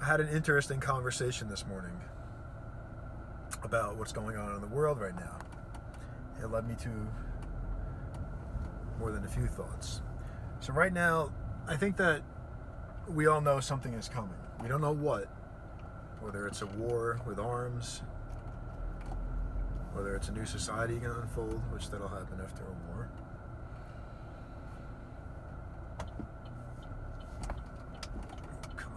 had an interesting conversation this morning about what's going on in the world right now. It led me to more than a few thoughts. So right now, I think that we all know something is coming. We don't know what. Whether it's a war with arms, whether it's a new society going to unfold, which that'll happen after a war. Come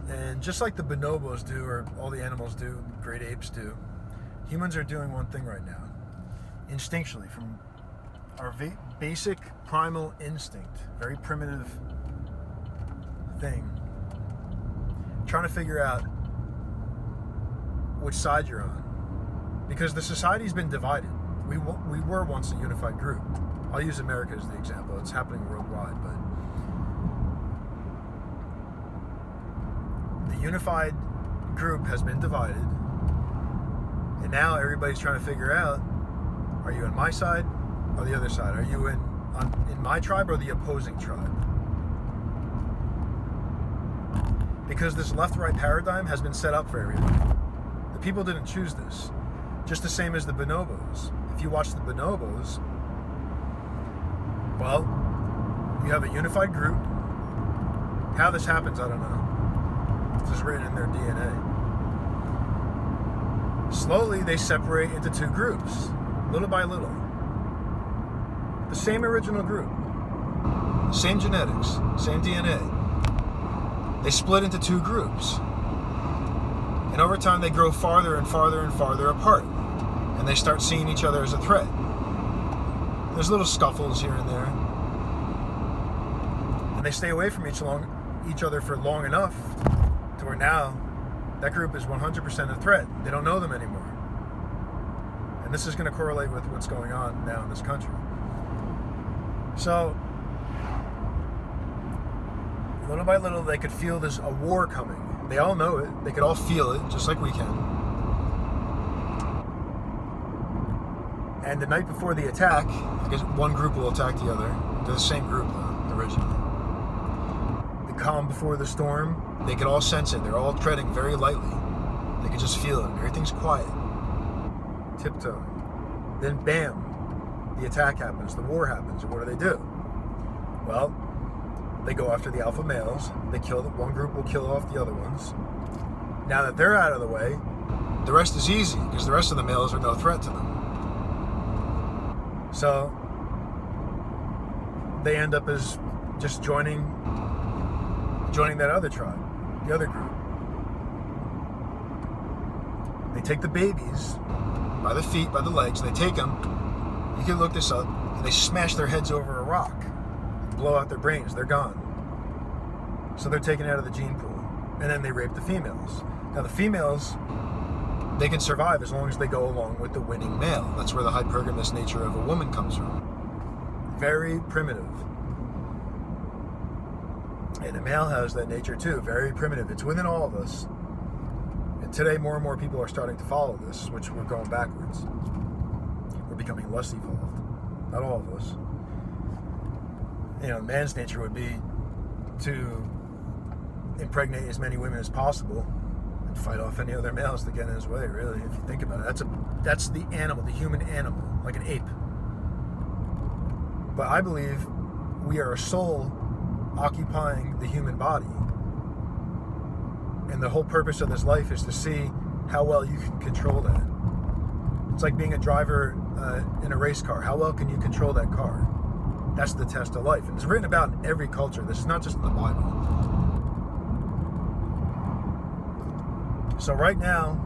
on. And just like the bonobos do, or all the animals do, great apes do, humans are doing one thing right now. Instinctually, from our basic primal instinct, very primitive thing, trying to figure out which side you're on, because the society's been divided. We were once a unified group. I'll use America as the example. It's happening worldwide, but the unified group has been divided, and now everybody's trying to figure out: are you on my side or the other side? Are you in my tribe or the opposing tribe? Because this left-right paradigm has been set up for everybody. The people didn't choose this. Just the same as the bonobos. If you watch the bonobos, well, you have a unified group. How this happens, I don't know. This is written in their DNA. Slowly, they separate into two groups, little by little. The same original group, same genetics, same DNA. They split into two groups. And over time, they grow farther and farther and farther apart. And they start seeing each other as a threat. There's little scuffles here and there. And they stay away from each other for long enough to where now that group is 100% a threat. They don't know them anymore. And this is going to correlate with what's going on now in this country. So, little by little, they could feel a war coming. They all know it. They could all feel it, just like we can. And the night before the attack, I guess one group will attack the other. They're the same group, though, originally. The calm before the storm, they could all sense it. They're all treading very lightly. They could just feel it. Everything's quiet. Tiptoe. Then, bam, the attack happens. The war happens. And what do? Well, they go after the alpha males. They kill them. One group will kill off the other ones. Now that they're out of the way, the rest is easy because the rest of the males are no threat to them. So they end up as just joining that other tribe, the other group. They take the babies by the feet, by the legs. They take them. You can look this up. And they smash their heads over a rock. Blow out their brains, they're gone. So they're taken out of the gene pool. And then they rape the females. Now the females, they can survive as long as they go along with the winning male. That's where the hypergamous nature of a woman comes from. Very primitive. And a male has that nature too, very primitive. It's within all of us. And today more and more people are starting to follow this, which we're going backwards. We're becoming less evolved. Not all of us. Man's nature would be to impregnate as many women as possible and fight off any other males to get in his way, really, if you think about it. That's the animal, the human animal, like an ape. But I believe we are a soul occupying the human body. And the whole purpose of this life is to see how well you can control that. It's like being a driver in a race car. How well can you control that car? That's the test of life. And it's written about in every culture. This is not just in the Bible. So right now,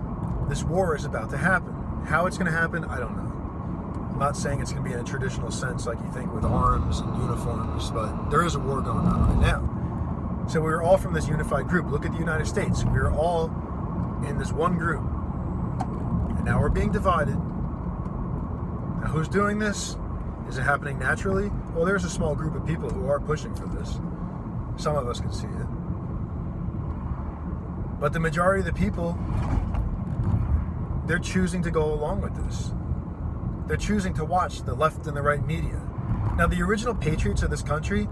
this war is about to happen. How it's going to happen, I don't know. I'm not saying it's going to be in a traditional sense like you think with arms and uniforms, but there is a war going on right now. So we're all from this unified group. Look at the United States. We're all in this one group. And now we're being divided. Now who's doing this? Is it happening naturally? Well, there's a small group of people who are pushing for this. Some of us can see it. But the majority of the people, they're choosing to go along with this. They're choosing to watch the left and the right media. Now, the original patriots of this country,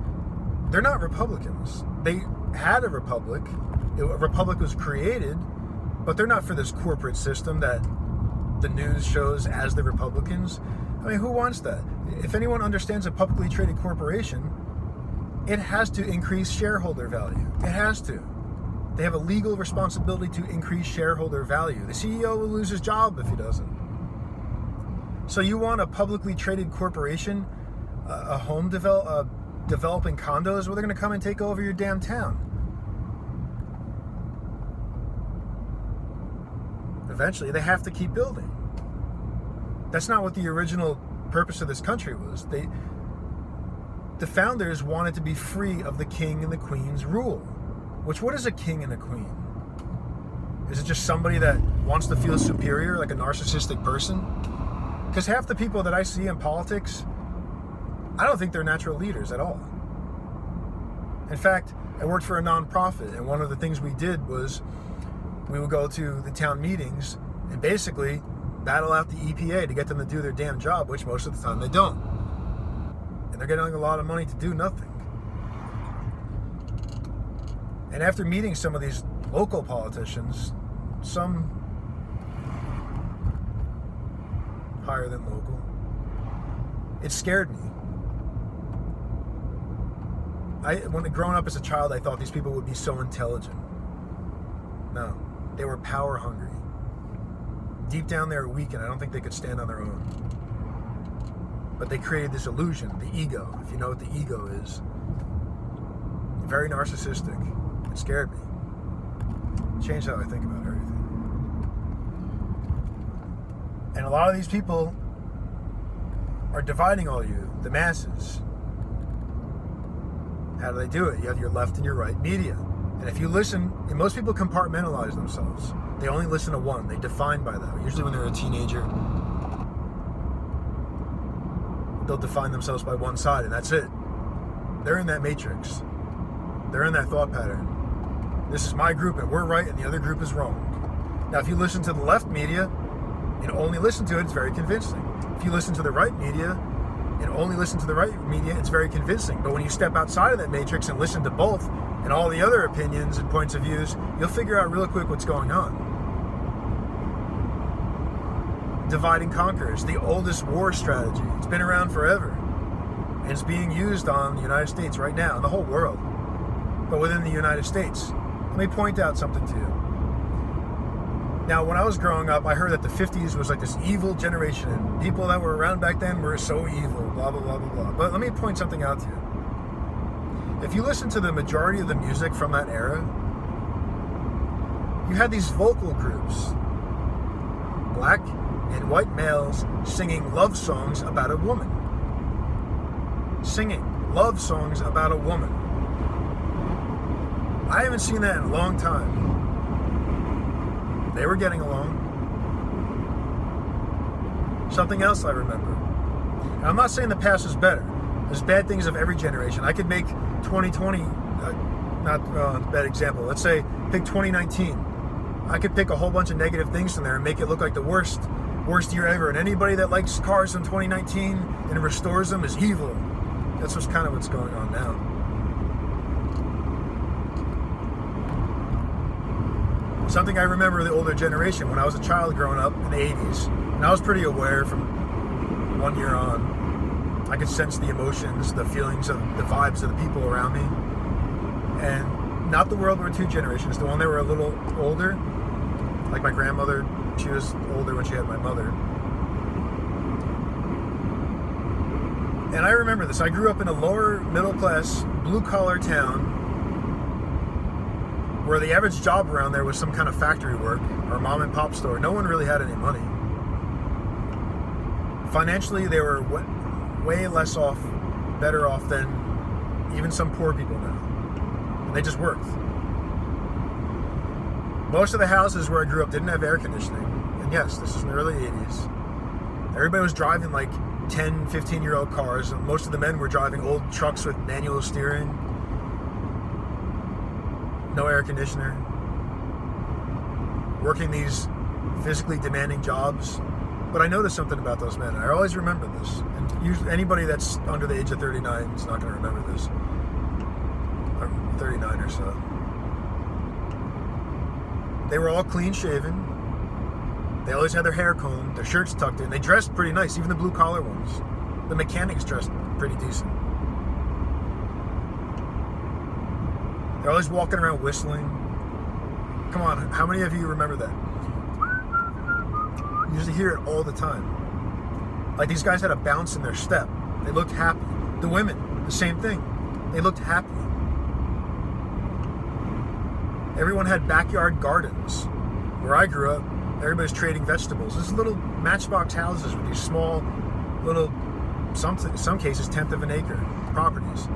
they're not Republicans. They had a republic. A republic was created, but they're not for this corporate system that the news shows as the Republicans. I mean, who wants that? If anyone understands a publicly traded corporation, it has to increase shareholder value. It has to. They have a legal responsibility to increase shareholder value. The CEO will lose his job if he doesn't. So you want a publicly traded corporation, developing condos, where they're going to come and take over your damn town. Eventually, they have to keep building. That's not what the original purpose of this country was. The founders wanted to be free of the king and the queen's rule. Which, what is a king and a queen? Is it just somebody that wants to feel superior, like a narcissistic person? Because half the people that I see in politics, I don't think they're natural leaders at all. In fact, I worked for a nonprofit, and one of the things we did was we would go to the town meetings and basically battle out the EPA to get them to do their damn job, which most of the time they don't. And they're getting a lot of money to do nothing. And after meeting some of these local politicians, some higher than local, it scared me. When growing up as a child, I thought these people would be so intelligent. No, they were power hungry. Deep down they were weak, and I don't think they could stand on their own. But they created this illusion, the ego. If you know what the ego is, very narcissistic. It scared me. It changed how I think about everything. And a lot of these people are dividing all you, the masses. How do they do it? You have your left and your right media. And if you listen, and most people compartmentalize themselves. They only listen to one. They define by that. Usually when they're a teenager, they'll define themselves by one side, and that's it. They're in that matrix. They're in that thought pattern. This is my group, and we're right, and the other group is wrong. Now, if you listen to the left media and only listen to it, it's very convincing. If you listen to the right media and only listen to the right media, it's very convincing. But when you step outside of that matrix and listen to both and all the other opinions and points of views, you'll figure out real quick what's going on. Divide and conquer is the oldest war strategy. It's been around forever. And it's being used on the United States right now, and the whole world. But within the United States, let me point out something to you. Now, when I was growing up, I heard that the 50s was like this evil generation, and people that were around back then were so evil, blah, blah, blah, blah, blah. But let me point something out to you. If you listen to the majority of the music from that era, you had these vocal groups, black and white males, singing love songs about a woman. Singing love songs about a woman. I haven't seen that in a long time. They were getting along. Something else I remember. And I'm not saying the past is better. There's bad things of every generation. I could make 2020, not a bad example. Let's say, pick 2019. I could pick a whole bunch of negative things from there and make it look like the worst year ever. And anybody that likes cars from 2019 and restores them is evil. That's what's kind of what's going on now. Something I remember the older generation, when I was a child growing up in the 80s, and I was pretty aware from 1 year on, I could sense the emotions, the feelings, of the vibes of the people around me. And not the World War II generations, the one that were a little older, like my grandmother, she was older when she had my mother. And I remember this. I grew up in a lower middle class, blue collar town where the average job around there was some kind of factory work or mom and pop store. No one really had any money. Financially, they were way less off, better off than even some poor people now. And they just worked. Most of the houses where I grew up didn't have air conditioning. And yes, this is in the early 80s. Everybody was driving like 10, 15-year-old cars. And most of the men were driving old trucks with manual steering. No air conditioner. Working these physically demanding jobs. But I noticed something about those men. I always remember this. And usually anybody that's under the age of 39 is not going to remember this. 39 or so. They were all clean shaven. They always had their hair combed, their shirts tucked in. They dressed pretty nice, even the blue collar ones. The mechanics dressed pretty decent. They're always walking around whistling. Come on, how many of you remember that? You used to hear it all the time. Like, these guys had a bounce in their step. They looked happy. The women, the same thing. They looked happy. Everyone had backyard gardens. Where I grew up, everybody's trading vegetables. There's little matchbox houses with these small, little, some cases, 1/10 of an acre properties.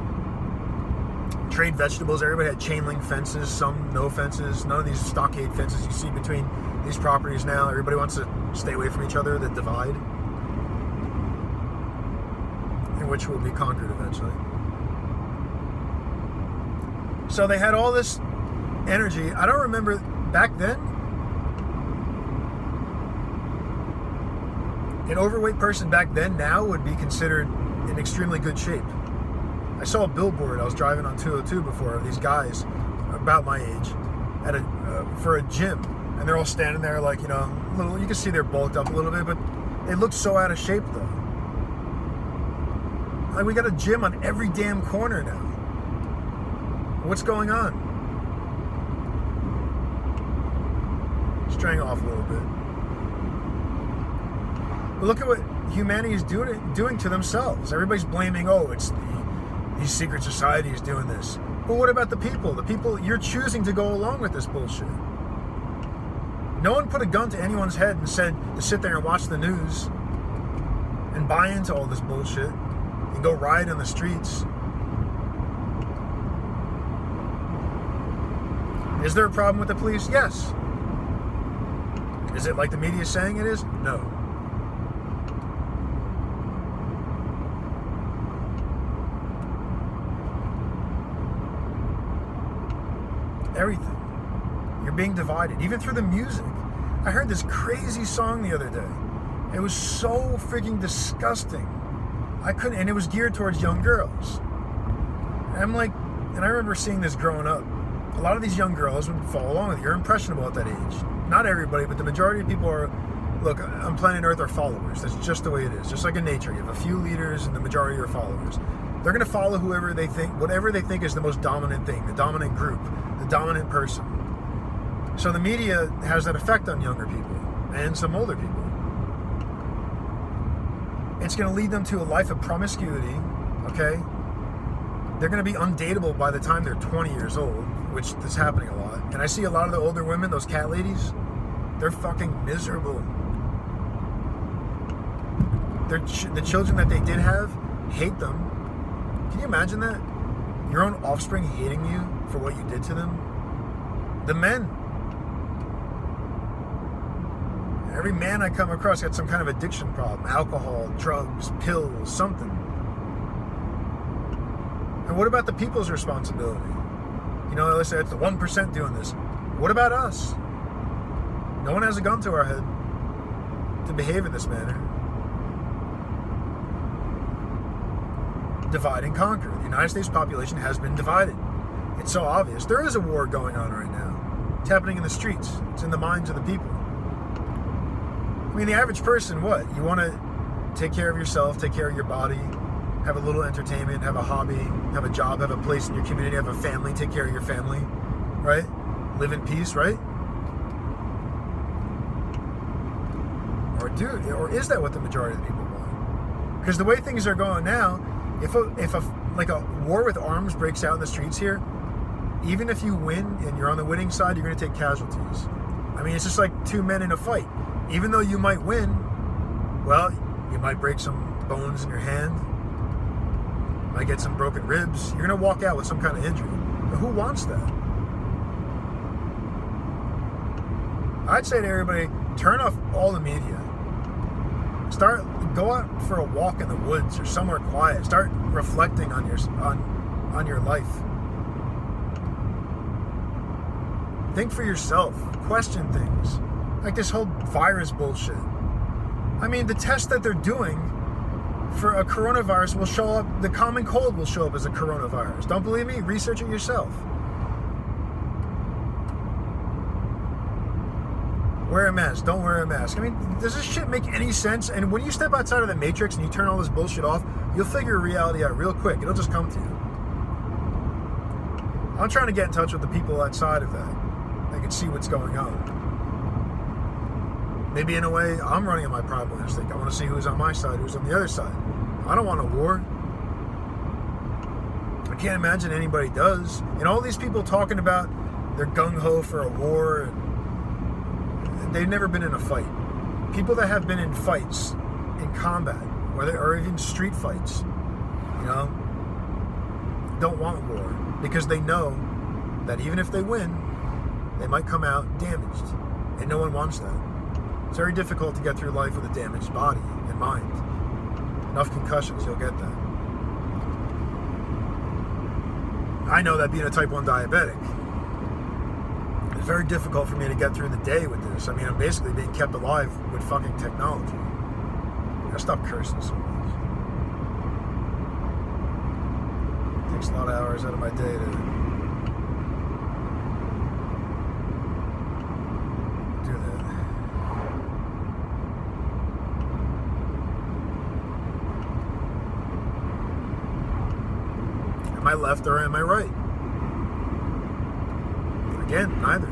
Trade vegetables. Everybody had chain link fences, some no fences. None of these stockade fences you see between these properties now. Everybody wants to stay away from each other, the divide, in which will be conquered eventually. So they had all this energy. I don't remember back then. An overweight person back then now would be considered in extremely good shape. I saw a billboard. I was driving on 202 before of these guys about my age at for a gym, and they're all standing there like, you know, little. You can see they're bulked up a little bit, but they look so out of shape though. Like, we got a gym on every damn corner now. What's going on? Straying off a little bit. But look at what humanity is doing to themselves. Everybody's blaming, oh, it's these secret societies doing this. But what about the people? The people, you're choosing to go along with this bullshit. No one put a gun to anyone's head and said to sit there and watch the news and buy into all this bullshit and go riot on the streets. Is there a problem with the police? Yes. Is it like the media is saying it is? No. Everything. You're being divided, even through the music. I heard this crazy song the other day. It was so freaking disgusting. I couldn't, and it was geared towards young girls. And I'm like, and I remember seeing this growing up. A lot of these young girls would follow along with it. You're impressionable at that age. Not everybody, but the majority of people are, look, on planet Earth are followers. That's just the way it is. Just like in nature, you have a few leaders and the majority are followers. They're going to follow whoever they think, whatever they think is the most dominant thing, the dominant group, the dominant person. So the media has that effect on younger people and some older people. It's going to lead them to a life of promiscuity, okay? They're going to be undateable by the time they're 20 years old, which is happening a lot. And I see a lot of the older women, those cat ladies, they're fucking miserable. The children that they did have hate them. Can you imagine that? Your own offspring hating you for what you did to them? The men. Every man I come across got some kind of addiction problem. Alcohol, drugs, pills, something. And what about the people's responsibility? You know, let's say it's the 1% doing this. What about us? No one has a gun to our head to behave in this manner. Divide and conquer. The United States population has been divided. It's so obvious. There is a war going on right now. It's happening in the streets. It's in the minds of the people. I mean, the average person, what? You want to take care of yourself, take care of your body, have a little entertainment, have a hobby, have a job, have a place in your community, have a family, take care of your family, right? Live in peace, right? Or is that what the majority of the people want? Because the way things are going now, if a war with arms breaks out in the streets here, even if you win and you're on the winning side, you're going to take casualties. I mean, it's just like two men in a fight. Even though you might win, well, you might break some bones in your hand, might get some broken ribs. You're going to walk out with some kind of injury. But who wants that? I'd say to everybody, turn off all the media. Go out for a walk in the woods or somewhere quiet. Start reflecting on your life. Think for yourself. Question things. Like this whole virus bullshit. I mean, the test that they're doing for a coronavirus will show up, the common cold will show up as a coronavirus. Don't believe me? Research it yourself. Wear a mask. Don't wear a mask. I mean, does this shit make any sense? And when you step outside of the matrix and you turn all this bullshit off, you'll figure reality out real quick. It'll just come to you. I'm trying to get in touch with the people outside of that. I can see what's going on. Maybe in a way, I'm running on my primal instinct. I want to see who's on my side, who's on the other side. I don't want a war. I can't imagine anybody does. And all these people talking about they're gung-ho for a war, they've never been in a fight. People that have been in fights, in combat, or even street fights, don't want war because they know that even if they win, they might come out damaged, and no one wants that. It's very difficult to get through life with a damaged body and mind. Enough concussions, you'll get that. I know that being a type 1 diabetic, it's very difficult for me to get through the day with this. I mean, I'm basically being kept alive with fucking technology. I gotta stop cursing so much. It takes a lot of hours out of my day to do that. Am I left or am I right? Again, neither.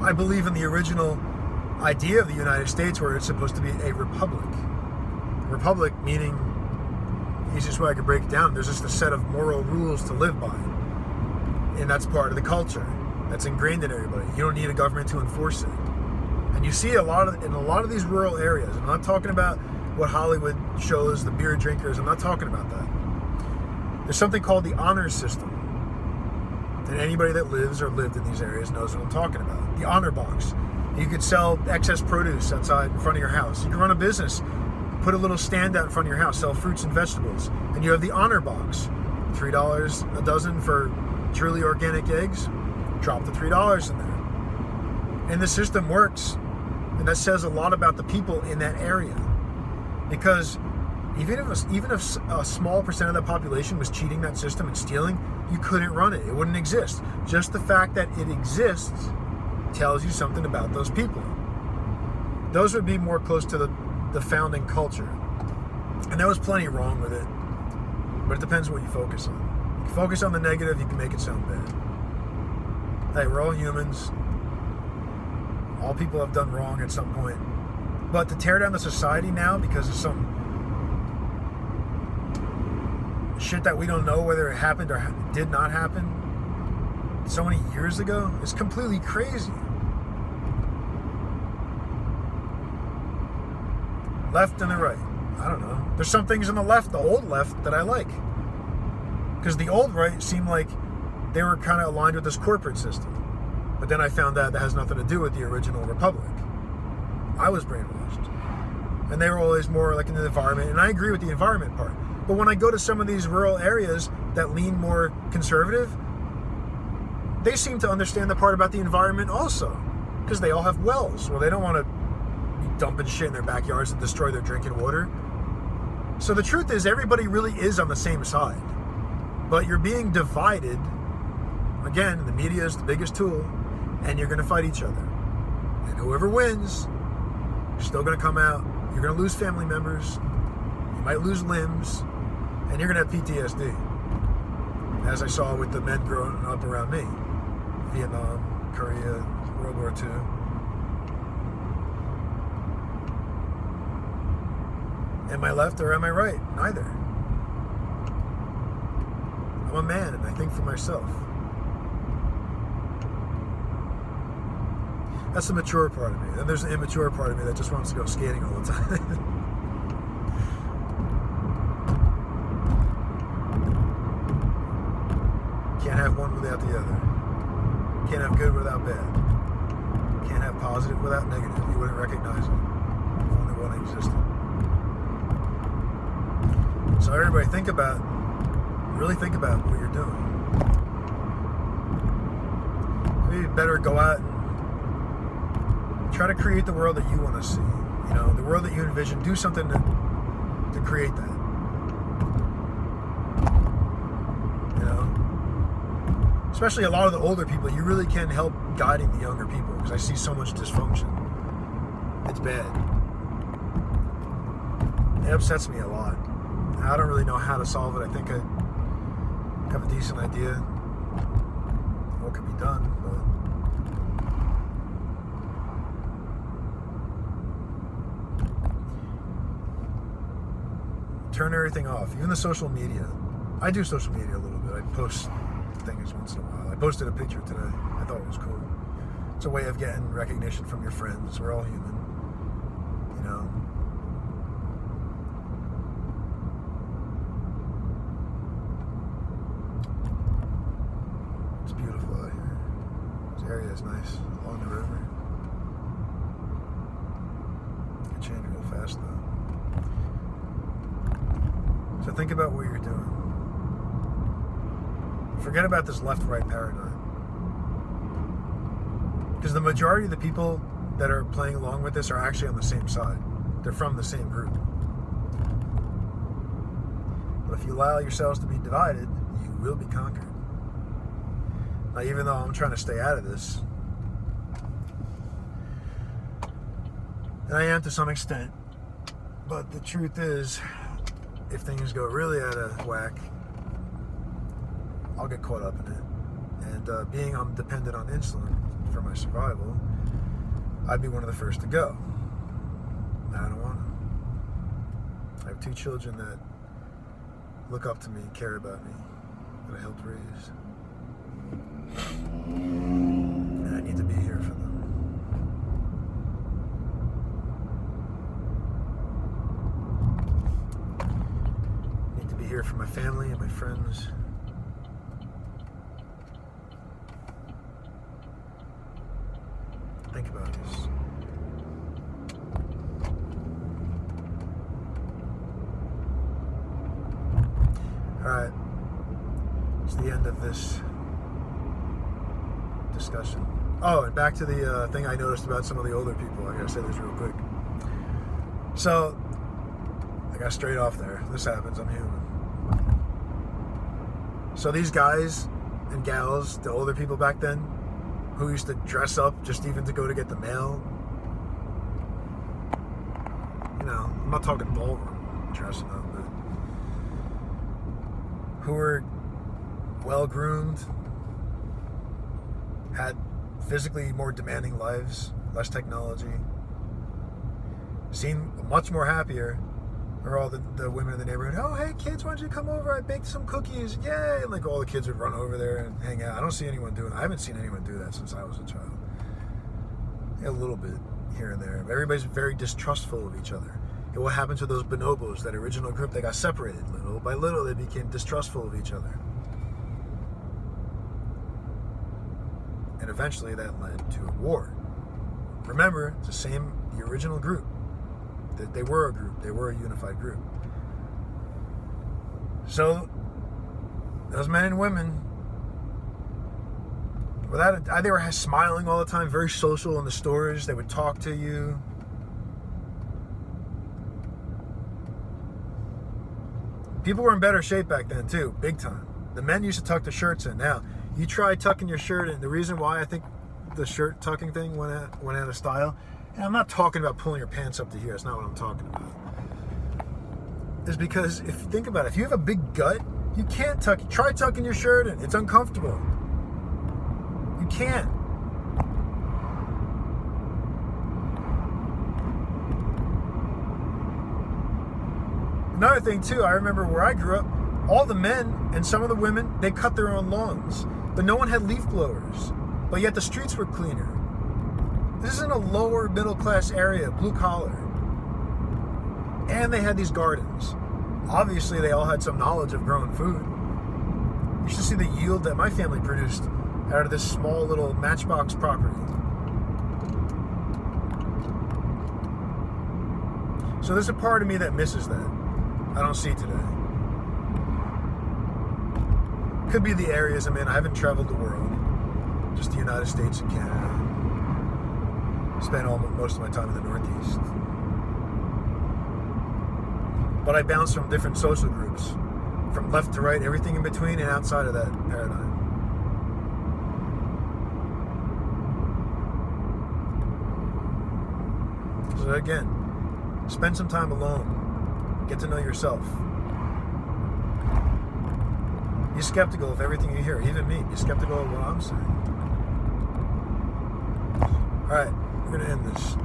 I believe in the original idea of the United States where it's supposed to be a republic. Republic meaning, the easiest way I could break it down, there's just a set of moral rules to live by. And that's part of the culture. That's ingrained in everybody. You don't need a government to enforce it. And you see in a lot of these rural areas, I'm not talking about what Hollywood shows, the beer drinkers, I'm not talking about that. There's something called the honor system. And anybody that lives or lived in these areas knows what I'm talking about. The honor box. You could sell excess produce outside in front of your house. You can run a business, put a little stand out in front of your house, sell fruits and vegetables. And you have the honor box. $3 a dozen for truly organic eggs. Drop the $3 in there. And the system works. And that says a lot about the people in that area. Because even if a small percent of the population was cheating that system and stealing, you couldn't run it. It wouldn't exist. Just the fact that it exists tells you something about those people. Those would be more close to the founding culture. And there was plenty wrong with it. But it depends what you focus on. If you focus on the negative, you can make it sound bad. Hey, we're all humans. All people have done wrong at some point. But to tear down the society now because of some shit that we don't know whether it happened or did not happen so many years ago is completely crazy. Left and the right. I don't know. There's some things on the left, the old left, that I like. Because the old right seemed like they were kind of aligned with this corporate system. But then I found out that has nothing to do with the original republic. I was brainwashed. And they were always more like in the environment. And I agree with the environment part. But when I go to some of these rural areas that lean more conservative, they seem to understand the part about the environment also. Because they all have wells. Well, they don't want to be dumping shit in their backyards and destroy their drinking water. So the truth is, everybody really is on the same side. But you're being divided. Again, the media is the biggest tool. And you're going to fight each other. And whoever wins, you're still going to come out. You're going to lose family members. You might lose limbs. And you're going to have PTSD. As I saw with the men growing up around me. Vietnam, Korea, World War II. Am I left or am I right? Neither. I'm a man and I think for myself. That's the mature part of me. Then there's an immature part of me that just wants to go skating all the time. Can't have one without the other. Can't have good without bad. Can't have positive without negative. You wouldn't recognize it. Only one existed. So everybody really think about what you're doing. Maybe better go out and try to create the world that you want to see. The world that you envision. Do something to create that. Especially a lot of the older people, you really can help guiding the younger people because I see so much dysfunction. It's bad. It upsets me a lot. I don't really know how to solve it. I think I have a decent idea what could be done, but turn everything off. Even the social media. I do social media a little bit. I post things once in a while. I posted a picture today. I thought it was cool. It's a way of getting recognition from your friends. We're all human, you know. It's beautiful out here. This area is nice along the river. It can change real fast though. So think about what you're doing. Forget about this left-right paradigm. Because the majority of the people that are playing along with this are actually on the same side. They're from the same group. But if you allow yourselves to be divided, you will be conquered. Now, even though I'm trying to stay out of this, and I am to some extent, but the truth is, if things go really out of whack, I'll get caught up in it. And being I'm dependent on insulin for my survival, I'd be one of the first to go. I don't want to. I have 2 children that look up to me, care about me, that I helped raise. And I need to be here for them. I need to be here for my family and my friends. Think about this. Alright. It's the end of this discussion. Oh, and back to the thing I noticed about some of the older people. I gotta say this real quick. So, I got straight off there. This happens. I'm human. So these guys and gals, the older people back then, who used to dress up just even to go to get the mail. You know, I'm not talking ballroom dressing up, but who were well-groomed, had physically more demanding lives, less technology, seemed much more happier. Or all the women in the neighborhood, oh, hey, kids, why don't you come over? I baked some cookies. Yay! And like all the kids would run over there and hang out. I don't see anyone doing that. I haven't seen anyone do that since I was a child. Yeah, a little bit here and there. Everybody's very distrustful of each other. And what happened to those bonobos, that original group? They got separated little by little. They became distrustful of each other. And eventually that led to a war. Remember, it's the original group. They were a group. They were a unified group. So, those men and women, they were smiling all the time, very social in the stores. They would talk to you. People were in better shape back then, too, big time. The men used to tuck their shirts in. Now, you try tucking your shirt in. The reason why I think the shirt tucking thing went out of style, and I'm not talking about pulling your pants up to here. That's not what I'm talking about. Is because if you think about it, if you have a big gut, you can't try tucking your shirt in. It's uncomfortable. You can't. Another thing too, I remember where I grew up, all the men and some of the women, they cut their own lawns. But no one had leaf blowers. But yet the streets were cleaner. This isn't a lower middle class area, blue collar. And they had these gardens. Obviously, they all had some knowledge of growing food. You should see the yield that my family produced out of this small little matchbox property. So there's a part of me that misses that. I don't see today. Could be the areas I'm in. I haven't traveled the world. Just the United States and Canada. Spent most of my time in the Northeast. But I bounce from different social groups, from left to right, everything in between and outside of that paradigm. So again, spend some time alone. Get to know yourself. Be skeptical of everything you hear, even me. Be skeptical of what I'm saying. Alright, we're going to end this.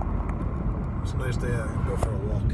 It's a nice day. I'm going to go for a walk.